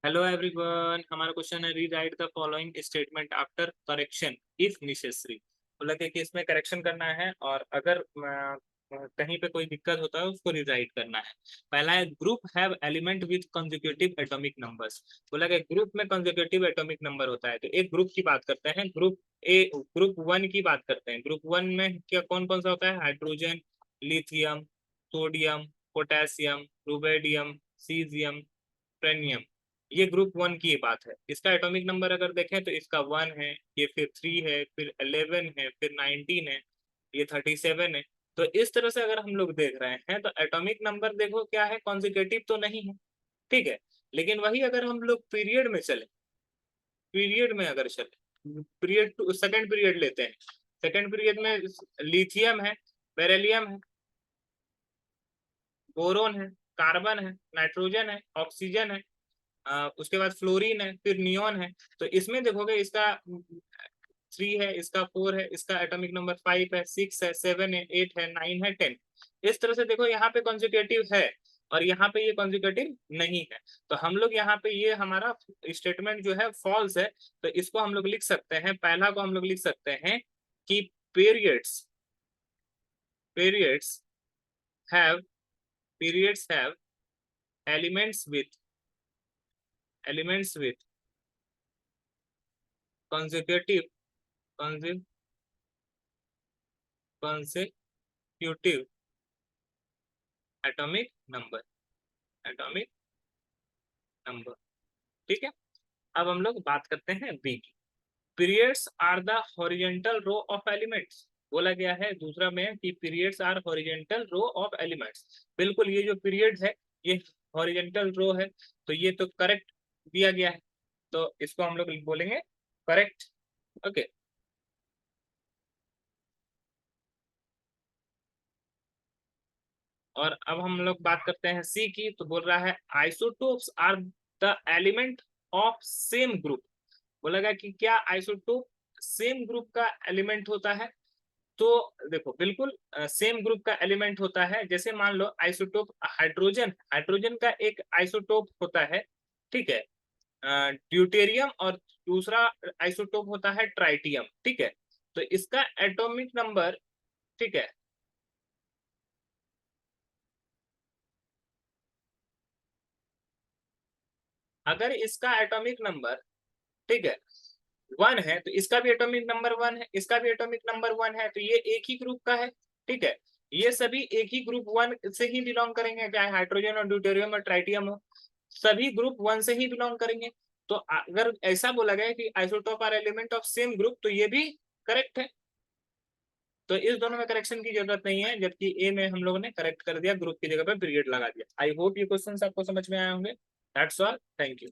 Hello everyone, हमारा question है rewrite the following statement after correction if necessary. बोला कि इसमें करेक्शन करना है और अगर कहीं पे कोई दिक्कत होता है उसको रीराइट करना है। पहला है group have element with consecutive atomic numbers. बोला कि ग्रुप में कंसेक्यूटिव एटॉमिक नंबर होता है, तो एक ग्रुप की बात करते हैं, ग्रुप वन की बात करते हैं। ग्रुप वन में क्या कौन कौन सा होता है? Hydrogen, lithium, sodium, potassium, rubidium, caesium, francium. ये ग्रुप वन की बात है। इसका एटॉमिक नंबर अगर देखें तो इसका 1 है, ये फिर 3 है, फिर 11 है, फिर 19 है, ये 37 है। तो इस तरह से अगर हम लोग देख रहे हैं तो एटॉमिक नंबर देखो क्या है, कॉन्जिक्यूटिव तो नहीं है, ठीक है। लेकिन वही अगर हम लोग पीरियड में चले, पीरियड में अगर चले, पीरियड टू सेकेंड पीरियड लेते हैं, सेकेंड पीरियड में लिथियम है, बेरिलियम है, बोरोन है, कार्बन है, नाइट्रोजन है, ऑक्सीजन है, उसके बाद फ्लोरीन है, फिर नियोन है। तो इसमें देखोगे इसका 3 है, इसका 4 है, इसका एटॉमिक नंबर 5 है, 6 है, 7 है, 8 है, 9 है, 10। इस तरह से देखो यहाँ पे कॉन्जिक्यूटिव है और यहाँ पे ये कॉन्जिक्यूटिव नहीं है। तो हम लोग यहाँ पे ये हमारा स्टेटमेंट जो है फॉल्स है। तो इसको हम लोग लिख सकते हैं, पहला को हम लोग लिख सकते हैं कि periods periods have periods have elements with elements with consecutive consecutive atomic number atomic number ठीक है। अब हम लोग बात करते हैं बी की। Periods are the horizontal row of elements. बोला गया है दूसरा में कि periods are horizontal row of elements. बिल्कुल, ये जो पीरियड्स है ये हॉरिजेंटल रो है, तो ये तो करेक्ट दिया गया है, तो इसको हम लोग बोलेंगे करेक्ट। ओके। और अब हम लोग बात करते हैं सी की। तो बोल रहा है isotopes are the element of same group. बोला गया कि क्या आइसोटोप सेम ग्रुप का एलिमेंट होता है? तो देखो बिल्कुल सेम ग्रुप का एलिमेंट होता है। जैसे मान लो आइसोटोप हाइड्रोजन, हाइड्रोजन का एक आइसोटोप होता है, ठीक है, ड्यूटेरियम, और दूसरा आइसोटोप होता है ट्राइटियम, ठीक है। तो इसका एटॉमिक नंबर, ठीक है, अगर इसका एटॉमिक नंबर, ठीक है, 1 है तो इसका भी एटॉमिक नंबर 1 है, इसका भी एटॉमिक नंबर 1 है, तो ये एक ही ग्रुप का है, ठीक है। ये सभी एक ही ग्रुप 1 से ही बिलोंग करेंगे, चाहे हाइड्रोजन और ड्यूटेरियम और ट्राइटियम हो, सभी ग्रुप 1 से ही बिलोंग करेंगे। तो अगर ऐसा बोला गया कि isotope are element of same group, तो ये भी करेक्ट है। तो इस दोनों में करेक्शन की जरूरत नहीं है, जबकि ए में हम लोगों ने करेक्ट कर दिया, ग्रुप की जगह पे पीरियड लगा दिया। आई होप ये क्वेश्चन आपको समझ में आए होंगे। That's all, thank you.